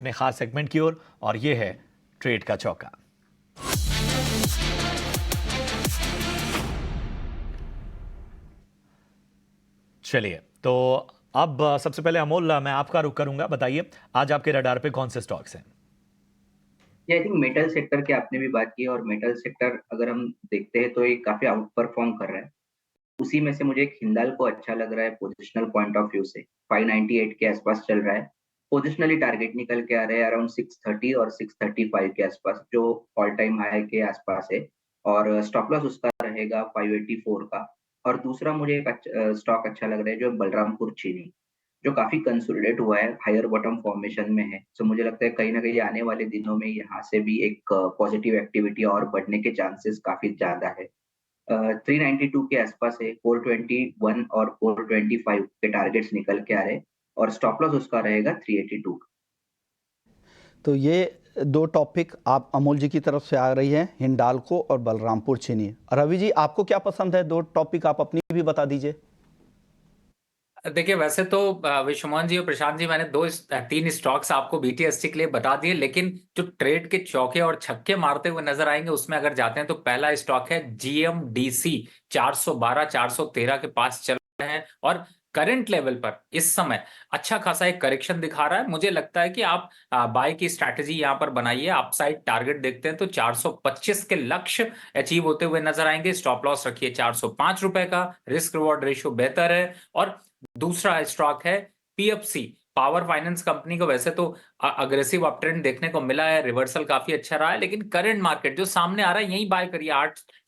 अपने खास सेगमेंट की ओर और ये है ट्रेड का चौका। चलिए तो अब सबसे पहले अमोल, मैं आपका रुख करूंगा। बताइए आज आपके रडार पे कौन से स्टॉक्स हैं? ये आई थिंक मेटल सेक्टर की आपने भी बात की और मेटल सेक्टर अगर हम देखते हैं तो ये काफी आउट परफॉर्म कर रहा है। उसी में से मुझे एक हिंडाल्को अच्छा लग रहा है पोजिशनल पॉइंट ऑफ व्यू से। 598 के आसपास चल रहा है। पोजिशनली टारगेट निकल के आ रहे हैं अराउंड 630 और 635 के आसपास, जो ऑल टाइम हाई के आसपास है। और स्टॉप लॉस उसका रहेगा 584 का। और दूसरा मुझे एक स्टॉक अच्छा लग रहा है जो बलरामपुर चीनी, जो काफी कंसोलिडेट हुआ है, हायर बॉटम फॉर्मेशन में है। सो मुझे लगता है कहीं ना कहीं आने वाले दिनों में यहाँ से भी एक पॉजिटिव एक्टिविटी और बढ़ने के चांसेस काफी ज्यादा है। 392 के आसपास है। 421 और 425 के टारगेट्स निकल के आ रहे हैं और स्टॉप लॉस उसका रहेगा 382। तो ये दो टॉपिक आप अमोल जी की तरफ से आ रही है, हिंडाल्को और बलरामपुर चीनी। रवि जी, आपको क्या पसंद है? दो टॉपिक आप अपनी भी बता दीजिए। देखिए, वैसे तो विश्वमोहन जी और प्रशांत जी, मैंने तीन स्टॉक्स आपको बीटीएससी के लिए बता दिए, लेकिन जो ट्रेड के चौके और छक्के मारते हुए नजर आएंगे उसमें अगर जाते हैं तो पहला स्टॉक है जीएमडीसी। 412 413 के पास चल रहे हैं और करंट लेवल पर इस समय अच्छा खासा एक करेक्शन दिखा रहा है। मुझे लगता है कि आप बाय की स्ट्रैटेजी यहां पर बनाइए। अपसाइड टारगेट देखते हैं तो 425 के लक्ष्य अचीव होते हुए नजर आएंगे। स्टॉप लॉस रखिए 405 रुपए का। रिस्क रिवॉर्ड रेशियो बेहतर है। और दूसरा स्टॉक है पीएफसी, पावर फाइनेंस कंपनी को। वैसे तो अग्रेसिव अप ट्रेंड देखने को मिला है, रिवर्सल काफी अच्छा रहा है, लेकिन करंट मार्केट जो सामने आ रहा है यही बाय करिए।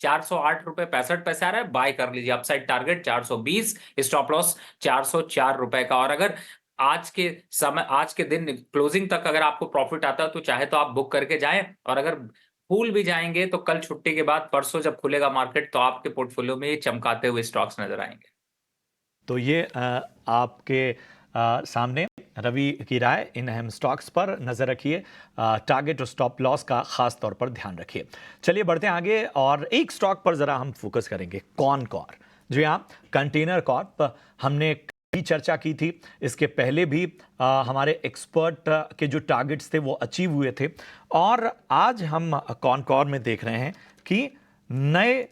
408 रुपए 65 पैसे आ रहा है, बाय कर लीजिए। अपसाइड टारगेट 420, स्टॉप लॉस 404 रुपए का। और अगर आज के दिन क्लोजिंग तक अगर आपको प्रॉफिट आता है तो चाहे तो आप बुक करके जाएं, और अगर भूल भी जाएंगे तो कल छुट्टी के बाद परसों जब खुलेगा मार्केट तो आपके पोर्टफोलियो में ये चमकाते हुए स्टॉक्स नजर आएंगे। तो ये आपके सामने रवि की राय। इन अहम स्टॉक्स पर नजर रखिए, टारगेट और स्टॉप लॉस का खास तौर पर ध्यान रखिए। चलिए बढ़ते हैं आगे और एक स्टॉक पर जरा हम फोकस करेंगे, कॉनकॉर। जी हाँ, कंटेनर कॉर्प। हमने भी चर्चा की थी, इसके पहले भी हमारे एक्सपर्ट के जो टारगेट्स थे वो अचीव हुए थे। और आज हम कॉनकॉर में देख रहे हैं कि नए,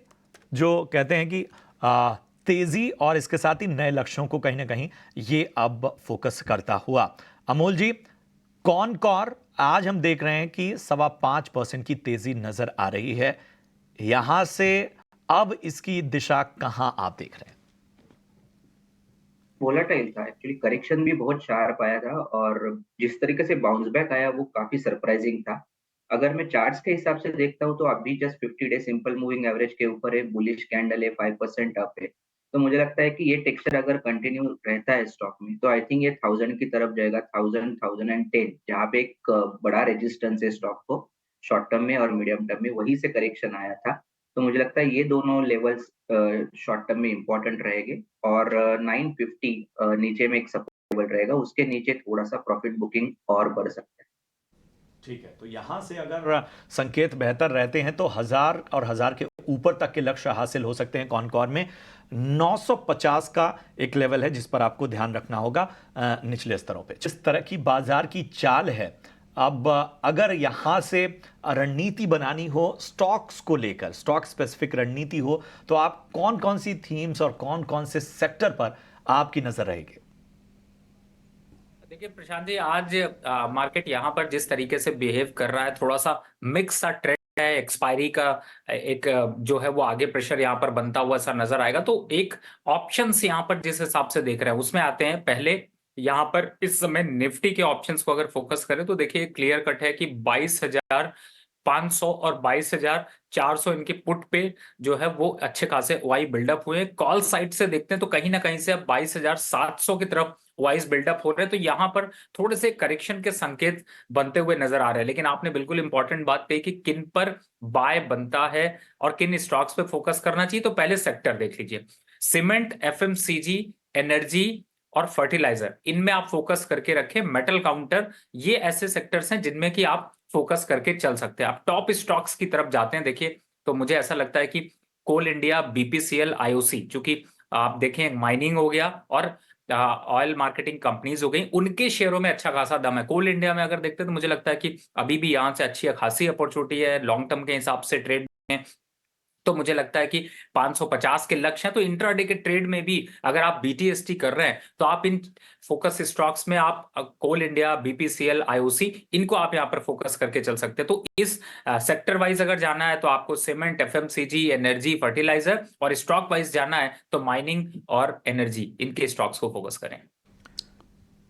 जो कहते हैं कि तेजी और इसके साथ ही नए लक्ष्यों को कहीं ना कहीं ये अब फोकस करता हुआ। अमोल जी, कॉनकॉर आज हम देख रहे हैं कि 5.25% की तेजी नजर आ रही है। यहां से अब इसकी दिशा कहां आप देख रहे हैं? वोलेटाइल था एक्चुअली, करेक्शन भी बहुत शार्प आया था और जिस तरीके से बाउंस बैक आया वो काफी सरप्राइजिंग था। अगर मैं चार्ट्स के हिसाब से देखता हूँ तो अभी just 50 day simple moving average के ऊपर एक बुलिश कैंडल है, 5% अप है। तो मुझे लगता है कि ये टेक्सचर अगर कंटिन्यू रहता है स्टॉक में तो आई थिंक ये 1000 की तरफ जाएगा, 1000 1010, जहाँ पे एक बड़ा रेजिस्टेंस है स्टॉक को शॉर्ट टर्म में और मीडियम टर्म में, वहीं से करेक्शन आया था। तो मुझे लगता है ये दोनों लेवल्स शॉर्ट टर्म में इंपॉर्टेंट रहेंगे। और 950 नीचे में एक सपोर्ट लेवल रहेगा, उसके नीचे थोड़ा सा प्रॉफिट बुकिंग और बढ़ सकता है। ठीक है, तो यहां से अगर संकेत बेहतर रहते हैं तो 1000 और 1000 के ऊपर तक के लक्ष्य हासिल हो सकते हैं। कॉनकॉर में 950 का एक लेवल है जिस पर आपको ध्यान रखना होगा निचले स्तरों पे। जिस तरह की बाजार की चाल है, अब अगर यहां से रणनीति बनानी हो स्टॉक्स को लेकर, स्टॉक स्पेसिफिक रणनीति हो, तो आप कौन कौन सी थीम्स और कौन कौन से सेक्टर पर आपकी नजर रहेगी? देखिए प्रशांत जी, आज मार्केट यहाँ पर जिस तरीके से बिहेव कर रहा है, थोड़ा सा मिक्स सा ट्रेंड है। एक्सपायरी का एक जो है वो आगे प्रेशर यहाँ पर बनता हुआ सा नजर आएगा। तो एक ऑप्शंस यहाँ पर जिस हिसाब से देख रहे हैं उसमें आते हैं। पहले यहाँ पर इस समय निफ्टी के ऑप्शंस को अगर फोकस करें तो देखिए क्लियर कट है कि 22,500 और 22,400 इनके पुट पे जो है वो अच्छे खासे वाई बिल्डअप हुए। कॉल साइड से देखते हैं तो कहीं ना कहीं से अब 22,700 की तरफ वाइज बिल्डअप हो रहे हैं। तो यहां पर थोड़े से करेक्शन के संकेत बनते हुए नजर आ रहे हैं। लेकिन आपने बिल्कुल इंपॉर्टेंट बात कही कि किन पर बाय बनता है और किन स्टॉक्स पे फोकस करना चाहिए। तो पहले सेक्टर देख लीजिए, सीमेंट, एफएमसीजी, एनर्जी और फर्टिलाइजर, इनमें आप फोकस करके रखें। मेटल काउंटर, ये ऐसे सेक्टर्स हैं जिनमें कि आप फोकस करके चल सकते हैं। आप टॉप स्टॉक्स की तरफ जाते हैं देखिए, तो मुझे ऐसा लगता है कि कोल इंडिया, बीपीसीएल, आईओसी, चूंकि आप देखें माइनिंग हो गया और ऑयल मार्केटिंग कंपनीज हो गई, उनके शेयरों में अच्छा खासा दम है। कोल इंडिया में अगर देखते हैं तो मुझे लगता है कि अभी भी यहाँ से अच्छी खासी अपॉर्चुनिटी है लॉन्ग टर्म के हिसाब से ट्रेड में। तो मुझे लगता है कि 550 के लक्ष्य हैं, तो इंट्राडे के ट्रेड में भी अगर आप बीटीएसटी कर रहे हैं तो आप इन फोकस स्टॉक्स में आप कोल इंडिया, बीपीसीएल, आईओसी, इनको आप यहां पर फोकस करके चल सकते हैं। तो इस सेक्टर वाइज अगर जाना है तो आपको सीमेंट, एफएमसीजी, एनर्जी, फर्टिलाइजर, और स्टॉक वाइज जाना है तो माइनिंग और एनर्जी, इनके स्टॉक्स को फोकस करें।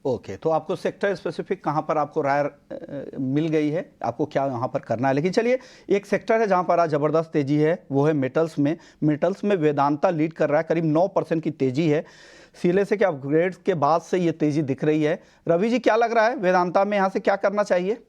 ओके, तो आपको सेक्टर स्पेसिफिक कहाँ पर आपको राय मिल गई है, आपको क्या यहाँ पर करना है। लेकिन चलिए, एक सेक्टर है जहाँ पर आज ज़बरदस्त तेजी है, वो है मेटल्स में। मेटल्स में वेदांता लीड कर रहा है, करीब 9% की तेजी है। सीएलएसए के अपग्रेड के बाद से ये तेजी दिख रही है। रवि जी, क्या लग रहा है वेदांता में यहाँ से क्या करना चाहिए?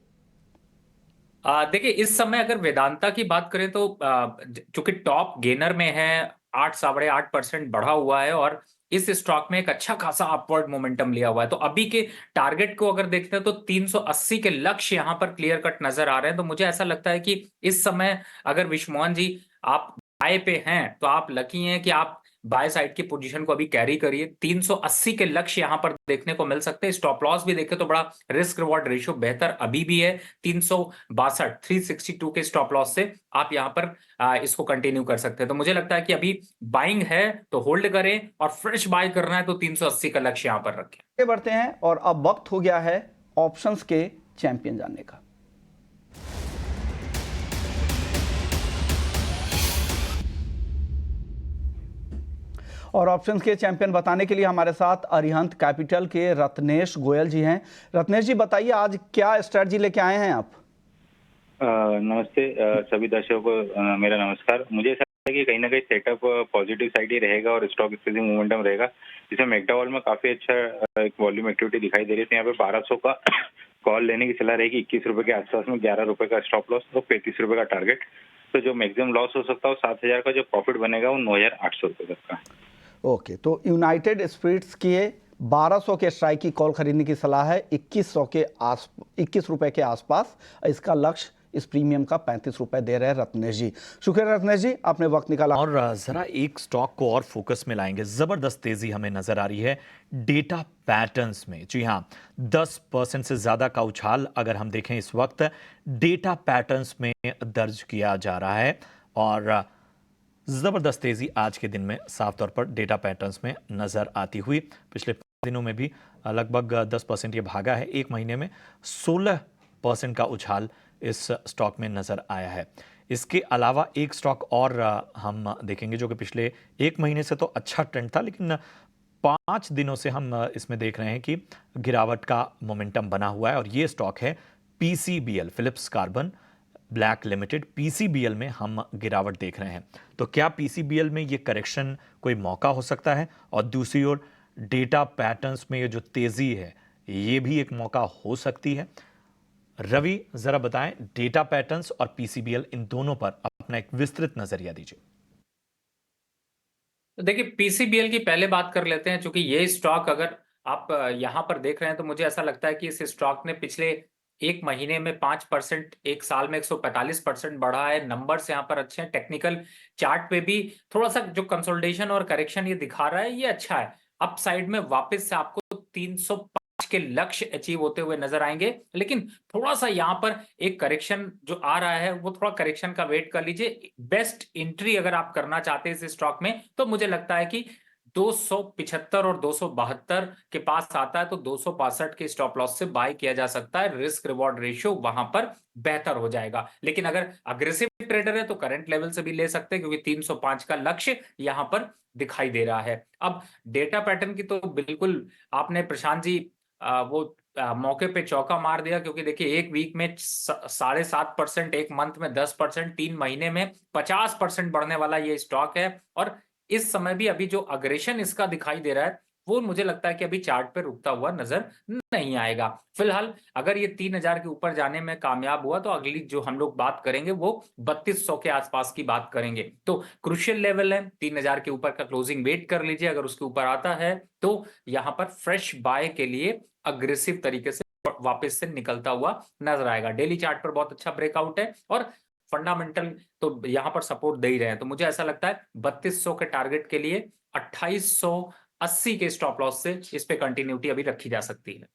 देखिए, इस समय अगर वेदांता की बात करें तो चूंकि टॉप गेनर में है, 8-8.5% बढ़ा हुआ है और इस स्टॉक में एक अच्छा खासा अपवर्ड मोमेंटम लिया हुआ है। तो अभी के टारगेट को अगर देखते हैं तो 380 के लक्ष्य यहां पर क्लियर कट नजर आ रहे हैं। तो मुझे ऐसा लगता है कि इस समय अगर विश्वमोहन जी आप बाय पे हैं तो आप लकी हैं कि आप बाय साइड की पोजीशन को अभी कैरी करिए। 380 के लक्ष्य यहां पर देखने को मिल सकते हैं। स्टॉप लॉस भी देखें तो बड़ा रिस्क रिवॉर्ड रेशियो बेहतर अभी भी है, 362 के स्टॉप लॉस से आप यहां पर इसको कंटिन्यू कर सकते हैं। तो मुझे लगता है कि अभी बाइंग है तो होल्ड करें, और फ्रेश बाय करना है तो 380 का लक्ष्य यहां पर रखें। आगे बढ़ते हैं और अब वक्त हो गया है ऑप्शंस के चैंपियन जानने का। और ऑप्शंस के चैंपियन बताने के लिए हमारे साथ अरिहंत कैपिटल के रत्नेश गोयल जी हैं। रत्नेश जी, बताइए आज क्या स्ट्रेटजी लेके आए हैं आप? नमस्ते सभी दर्शकों को मेरा नमस्कार। मुझे ऐसा लगता है कि कहीं ना कहीं सेटअप पॉजिटिव साइड ही रहेगा और स्टॉक इंक्रीजिंग मोमेंटम रहेगा। जिसमें मैकडॉवेल में काफी अच्छा एक वॉल्यूम एक्टिविटी दिखाई दे रही है। तो यहाँ पे 1200 का कॉल लेने की सलाह रहेगी। 21 रुपए के आसपास में 11 रुपए का स्टॉप लॉस और 35 रुपए का टारगेट। तो जो मैक्सिमम लॉस हो सकता है वो 7000 का, जो प्रॉफिट बनेगा वो 9800 रुपए तक का। ओके, तो यूनाइटेड स्पिरिट्स के 1200 के स्ट्राइक की कॉल खरीदने की सलाह है, 21 रुपए के आसपास। इसका लक्ष्य इस प्रीमियम का 35 रुपए दे रहे हैं रत्नेश जी। शुक्रिया रत्नेश जी, आपने वक्त निकाला। और जरा एक स्टॉक को और फोकस में लाएंगे। जबरदस्त तेजी हमें नजर आ रही है डेटा पैटर्न्स में। जी हाँ, 10% से ज्यादा का उछाल अगर हम देखें इस वक्त डेटा पैटर्न्स में दर्ज किया जा रहा है। और जबरदस्त तेजी आज के दिन में साफ तौर पर डेटा पैटर्न्स में नजर आती हुई। पिछले दिनों में भी लगभग 10% ये भागा है। एक महीने में 16% का उछाल इस स्टॉक में नजर आया है। इसके अलावा एक स्टॉक और हम देखेंगे जो कि पिछले एक महीने से तो अच्छा ट्रेंड था, लेकिन 5 दिनों से हम इसमें देख रहे हैं कि गिरावट का मोमेंटम बना हुआ है। और ये स्टॉक है PCBL, Philips Carbon Black Limited. PCBL में हम गिरावट देख रहे हैं। तो क्या पीसीबीएल में ये करेक्शन कोई मौका हो सकता है? और दूसरी ओर डेटा पैटर्न्स में ये जो तेजी है ये भी एक मौका हो सकती है। रवि, जरा बताएं, डेटा पैटर्न्स और पीसीबीएल, इन दोनों पर अपना एक विस्तृत नजरिया दीजिए। तो देखिए, पीसीबीएल की पहले बात कर लेते हैं। क्योंकि ये स्टॉक अगर आप यहां पर देख रहे हैं तो मुझे ऐसा लगता है कि इस स्टॉक ने पिछले एक महीने में 5%, एक साल में 145% बढ़ा है। नंबर्स यहाँ पर अच्छे हैं। टेक्निकल चार्ट पे भी थोड़ा सा जो कंसोलिडेशन और करेक्शन ये दिखा रहा है, ये अच्छा है। अप साइड में वापस से आपको 305 के लक्ष्य अचीव होते हुए नजर आएंगे। लेकिन थोड़ा सा यहाँ पर एक करेक्शन जो आ रहा है, वो थोड़ा करेक्शन का वेट कर लीजिए। बेस्ट एंट्री अगर आप करना चाहते हैं इस स्टॉक में तो मुझे लगता है कि 275 और 272 के पास आता है तो 265 के स्टॉप लॉस से बाय किया जा सकता है। रिस्क रिवॉर्ड रेशियो वहां पर बेहतर हो जाएगा। लेकिन अगर अग्रेसिव ट्रेडर है तो करंट लेवल से भी ले सकते हैं, क्योंकि 305 का लक्ष्य यहां पर दिखाई दे रहा है। अब डेटा पैटर्न की तो बिल्कुल आपने प्रशांत जी मौके पे चौका मार दिया। क्योंकि देखिए, एक वीक में 7.5%, एक मंथ में 10%, 3 महीने में 50% बढ़ने वाला ये स्टॉक है। और इस समय भी अभी जो अग्रेशन इसका दिखाई दे रहा है वो मुझे लगता है कि अभी चार्ट पे रुकता हुआ नजर नहीं आएगा। फिलहाल अगर ये 3000 के ऊपर जाने में कामयाब हुआ तो अगली जो हम लोग बात करेंगे वो 3200 के आसपास की बात करेंगे। तो क्रूशियल लेवल है 3000 के ऊपर का, क्लोजिंग वेट कर लीजिए। अगर उसके ऊपर आता है तो यहां पर फ्रेश बाय के लिए अग्रेसिव तरीके से वापस से निकलता हुआ नजर आएगा। डेली चार्ट पर बहुत अच्छा ब्रेकआउट है और फंडामेंटल तो यहां पर सपोर्ट दे ही रहे हैं। तो मुझे ऐसा लगता है 3200 के टारगेट के लिए 2800 80 के स्टॉप लॉस से इस पे कंटिन्यूटी अभी रखी जा सकती है।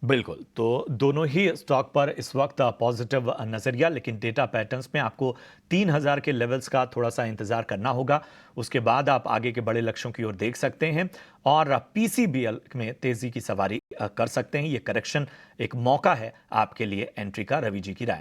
बिल्कुल, तो दोनों ही स्टॉक पर इस वक्त पॉजिटिव नज़रिया, लेकिन डेटा पैटर्न्स में आपको 3000 के लेवल्स का थोड़ा सा इंतज़ार करना होगा। उसके बाद आप आगे के बड़े लक्ष्यों की ओर देख सकते हैं और पीसीबीएल में तेज़ी की सवारी कर सकते हैं। ये करेक्शन एक मौका है आपके लिए एंट्री का। रवि जी की राय।